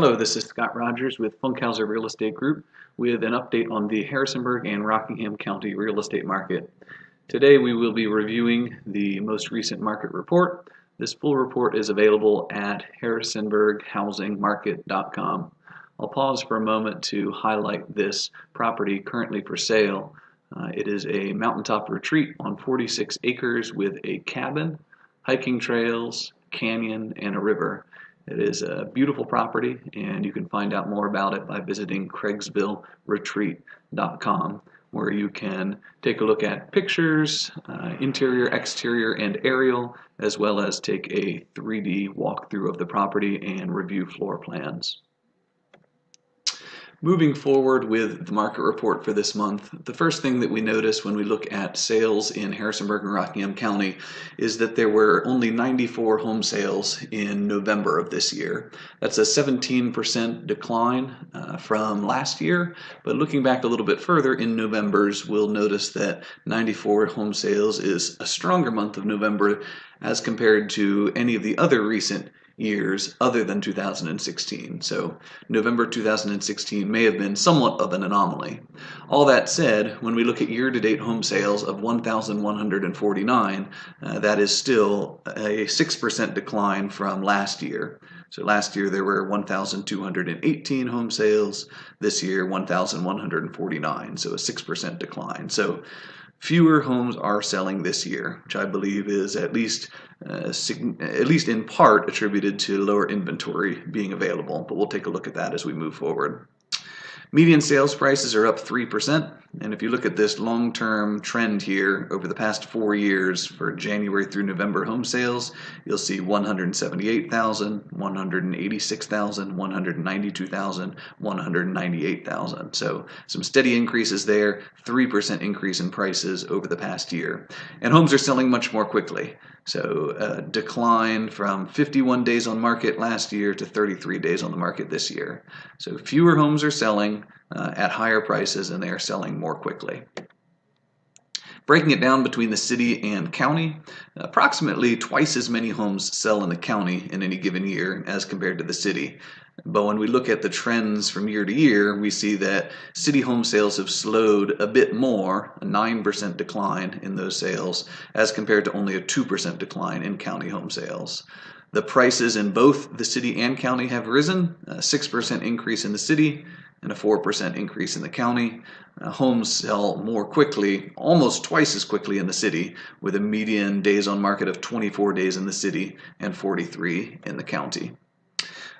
Hello, this is Scott Rogers with Funkhauser Real Estate Group with an update on the Harrisonburg and Rockingham County real estate market. Today we will be reviewing the most recent market report. This full report is available at harrisonburghousingmarket.com. I'll pause for a moment to highlight this property currently for sale. It is a mountaintop retreat on 46 acres with a cabin, hiking trails, canyon, and a river. It is a beautiful property, and you can find out more about it by visiting craigsvilleretreat.com, where you can take a look at pictures, interior, exterior, and aerial, as well as take a 3D walkthrough of the property and review floor plans. Moving forward with the market report for this month, the first thing that we notice when we look at sales in Harrisonburg and Rockingham County is that there were only 94 home sales in November of this year. That's a 17% decline from last year, but looking back a little bit further in November's, we'll notice that 94 home sales is a stronger month of November as compared to any of the other recent years other than 2016. So November 2016 may have been somewhat of an anomaly. All that said, when we look at year-to-date home sales of 1,149, that is still a 6% decline from last year. So last year there were 1,218 home sales, this year 1,149, so a 6% decline. So fewer homes are selling this year, which I believe is at least in part attributed to lower inventory being available, but we'll take a look at that as we move forward. Median sales prices are up 3%, and if you look at this long-term trend here over the past 4 years for January through November home sales, you'll see 178,000, 186,000, 192,000, 198,000. So some steady increases there, 3% increase in prices over the past year. And homes are selling much more quickly. So a decline from 51 days on market last year to 33 days on the market this year. So fewer homes are selling at higher prices, and they are selling more quickly. Breaking it down between the city and county, approximately twice as many homes sell in the county in any given year as compared to the city. But when we look at the trends from year to year, we see that city home sales have slowed a bit more, a 9% decline in those sales, as compared to only a 2% decline in county home sales. The prices in both the city and county have risen, a 6% increase in the city and a 4% increase in the county. Homes sell more quickly, almost twice as quickly in the city, with a median days on market of 24 days in the city and 43 in the county.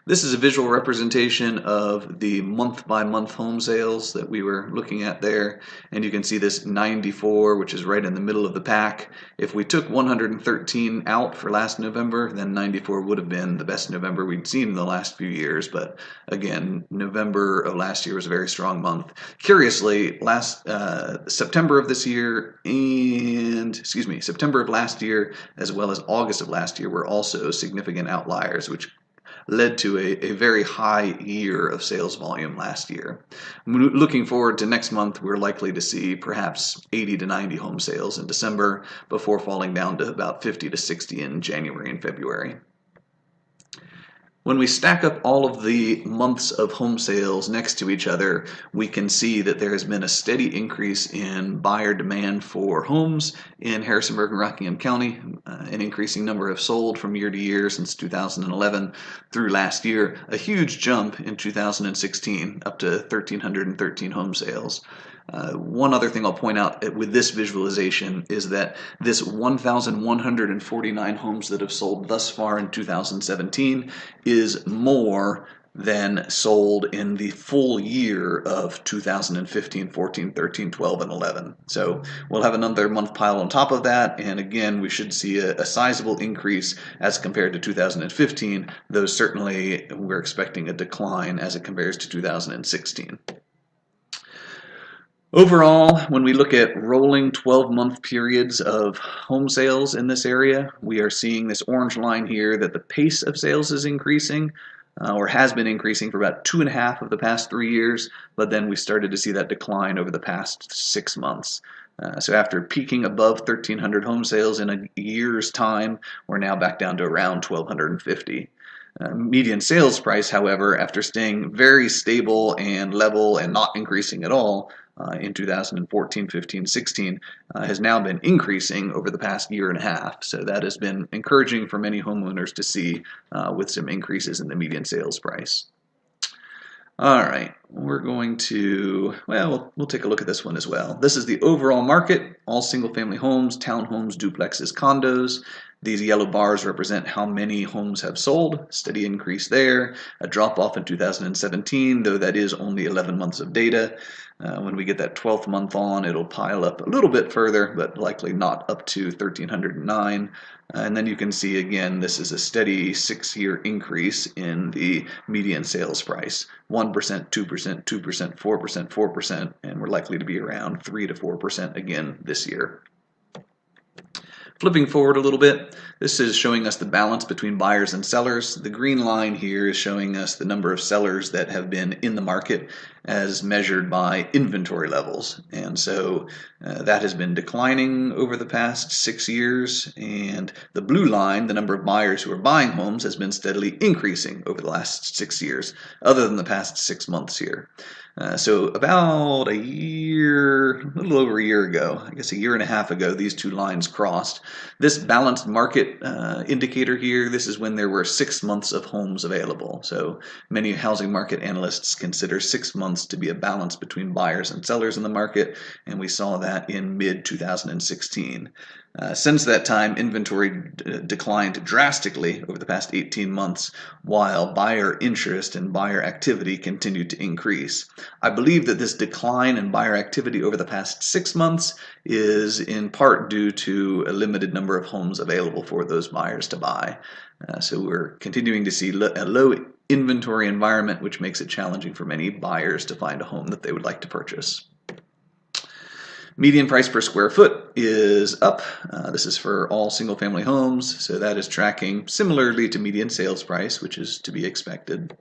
This is a visual representation of the month-by-month home sales that we were looking at there, and you can see this 94, which is right in the middle of the pack. If we took 113 out for last November, then 94 would have been the best November we'd seen in the last few years, but again, November of last year was a very strong month. Curiously, September of last year as well as August of last year were also significant outliers, which led to a very high year of sales volume last year. Looking forward to next month, we're likely to see perhaps 80 to 90 home sales in December before falling down to about 50 to 60 in January and February. When we stack up all of the months of home sales next to each other, we can see that there has been a steady increase in buyer demand for homes in Harrisonburg and Rockingham County. An increasing number have sold from year to year since 2011 through last year. A huge jump in 2016, up to 1,313 home sales. One other thing I'll point out with this visualization is that this 1,149 homes that have sold thus far in 2017 is more than sold in the full year of 2015, 14, 13, 12, and 11. So we'll have another month pile on top of that, and again, we should see a sizable increase as compared to 2015, though certainly we're expecting a decline as it compares to 2016. Overall, when we look at rolling 12-month periods of home sales in this area, we are seeing this orange line here that the pace of sales is increasing, or has been increasing for about 2.5 of the past 3 years, but then we started to see that decline over the past 6 months. So after peaking above 1,300 home sales in a year's time, we're now back down to around 1,250. Median sales price, however, after staying very stable and level and not increasing at all in 2014, 15, 16, has now been increasing over the past year and a half. So that has been encouraging for many homeowners to see with some increases in the median sales price. All right, we're going to, well, we'll take a look at this one as well. This is the overall market, all single-family homes, townhomes, duplexes, condos. These yellow bars represent how many homes have sold, steady increase there, a drop off in 2017, though that is only 11 months of data. When we get that 12th month on, it'll pile up a little bit further, but likely not up to 1,309. And then you can see again, this is a steady 6-year increase in the median sales price. 1%, 2%, 2%, 4%, 4%, and we're likely to be around 3 to 4% again this year. Flipping forward a little bit, this is showing us the balance between buyers and sellers. The green line here is showing us the number of sellers that have been in the market as measured by inventory levels. And so that has been declining over the past 6 years. And the blue line, the number of buyers who are buying homes, has been steadily increasing over the last 6 years, other than the past 6 months here. So about a little over a year ago, I guess a year and a half ago, these two lines crossed. This balanced market indicator here, this is when there were 6 months of homes available. So many housing market analysts consider 6 months to be a balance between buyers and sellers in the market, and we saw that in mid-2016. Since that time, inventory declined drastically over the past 18 months, while buyer interest and buyer activity continued to increase. I believe that this decline in buyer activity over the past 6 months is in part due to a limited number of homes available for those buyers to buy. So we're continuing to see a low inventory environment, which makes it challenging for many buyers to find a home that they would like to purchase. Median price per square foot is up. This is for all single-family homes, so that is tracking similarly to median sales price, which is to be expected.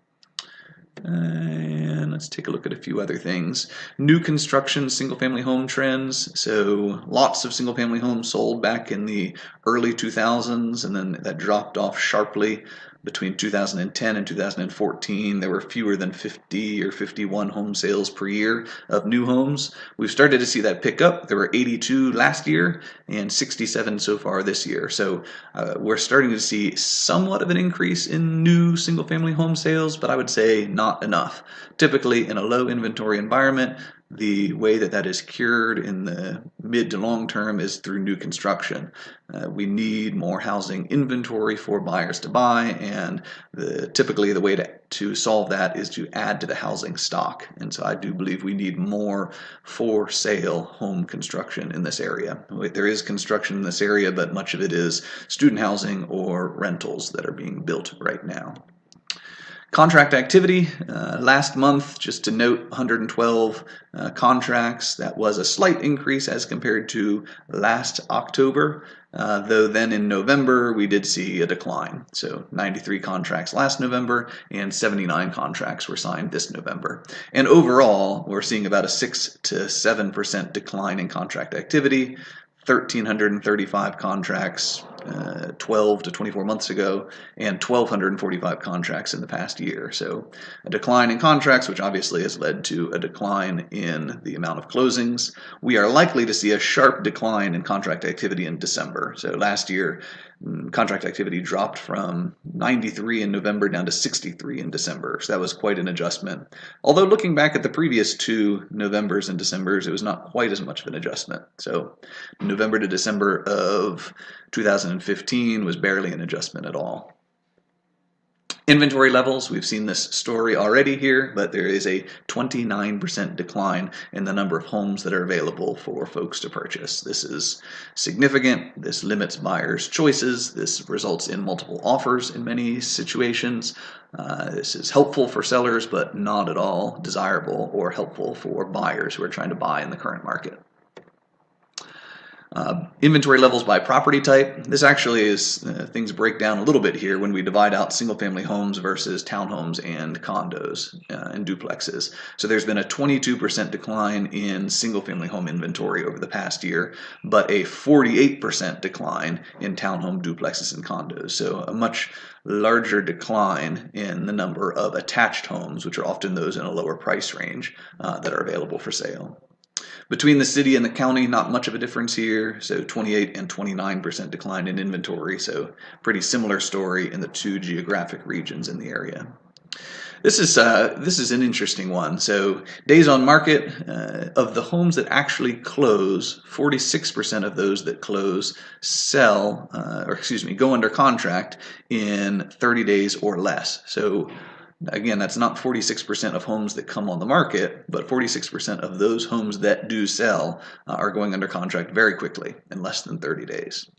And let's take a look at a few other things. New construction single-family home trends. So lots of single-family homes sold back in the early 2000s, and then that dropped off sharply. Between 2010 and 2014, there were fewer than 50 or 51 home sales per year of new homes. We've started to see that pick up. There were 82 last year and 67 so far this year. So we're starting to see somewhat of an increase in new single-family home sales, but I would say not enough. Typically, in a low inventory environment, the way that is cured in the mid to long term is through new construction. We need more housing inventory for buyers to buy, and typically the way to solve that is to add to the housing stock. And so I do believe we need more for sale home construction in this area. There is construction in this area, but much of it is student housing or rentals that are being built right now. Contract activity, last month, just to note, 112 contracts. That was a slight increase as compared to last October, though then in November we did see a decline. So 93 contracts last November and 79 contracts were signed this November. And overall, we're seeing about a 6 to 7% decline in contract activity. 1,335 contracts 12 to 24 months ago, and 1,245 contracts in the past year. So a decline in contracts, which obviously has led to a decline in the amount of closings. We are likely to see a sharp decline in contract activity in December. So last year, contract activity dropped from 93 in November down to 63 in December. So that was quite an adjustment. Although looking back at the previous 2 Novembers and Decembers, it was not quite as much of an adjustment. So November to December of 2015 was barely an adjustment at all. Inventory levels, we've seen this story already here, but there is a 29% decline in the number of homes that are available for folks to purchase. This is significant. This limits buyers' choices. This results in multiple offers in many situations. This is helpful for sellers, but not at all desirable or helpful for buyers who are trying to buy in the current market. Inventory levels by property type. This actually is, things break down a little bit here when we divide out single-family homes versus townhomes and condos and duplexes. So there's been a 22% decline in single-family home inventory over the past year, but a 48% decline in townhome, duplexes, and condos. So a much larger decline in the number of attached homes, which are often those in a lower price range that are available for sale. Between the city and the county, not much of a difference here, so 28 and 29% decline in inventory, so pretty similar story in the two geographic regions in the area. This is an interesting one. So days on market, of the homes that actually close, 46% of those that close sell, go under contract in 30 days or less. So again, that's not 46% of homes that come on the market, but 46% of those homes that do sell are going under contract very quickly, in less than 30 days.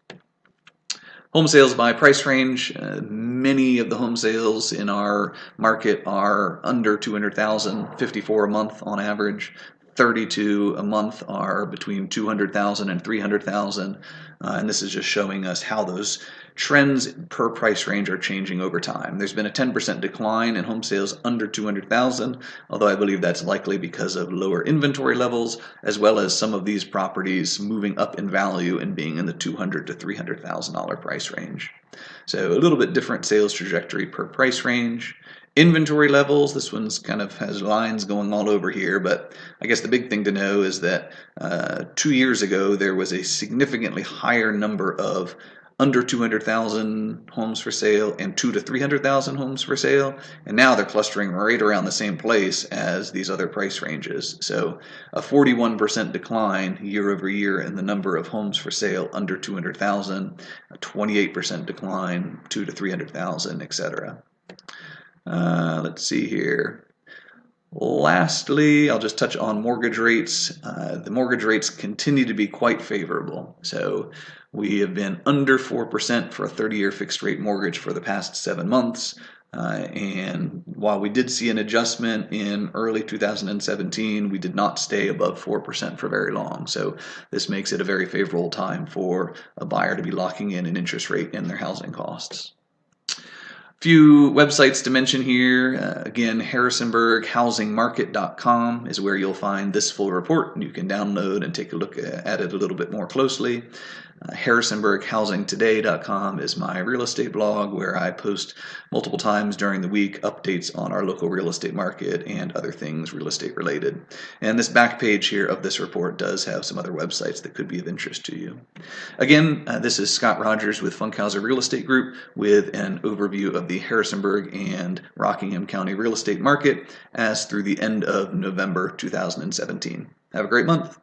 Home sales by price range. Many of the home sales in our market are under $200,000, 54 a month on average. 32 a month are between $200,000 and $300,000, and this is just showing us how those trends per price range are changing over time. There's been a 10% decline in home sales under $200,000, although I believe that's likely because of lower inventory levels, as well as some of these properties moving up in value and being in the $200,000 to $300,000 price range. So a little bit different sales trajectory per price range. Inventory levels, this one's kind of has lines going all over here, but I guess the big thing to know is that 2 years ago there was a significantly higher number of under 200,000 homes for sale and 200,000 to 300,000 homes for sale, and now they're clustering right around the same place as these other price ranges. So a 41% decline year over year in the number of homes for sale under 200,000, a 28% decline 200,000 to 300,000, etc. Let's see here. Lastly, I'll just touch on mortgage rates. The mortgage rates continue to be quite favorable. So we have been under 4% for a 30-year fixed rate mortgage for the past 7 months. And while we did see an adjustment in early 2017, we did not stay above 4% for very long. So this makes it a very favorable time for a buyer to be locking in an interest rate in their housing costs. Few websites to mention here. Again, harrisonburghousingmarket.com is where you'll find this full report. You can download and take a look at it a little bit more closely. Harrisonburghousingtoday.com is my real estate blog where I post multiple times during the week updates on our local real estate market and other things real estate related. And this back page here of this report does have some other websites that could be of interest to you. Again, this is Scott Rogers with Funkhauser Real Estate Group with an overview of the Harrisonburg and Rockingham County real estate market as through the end of November 2017. Have a great month.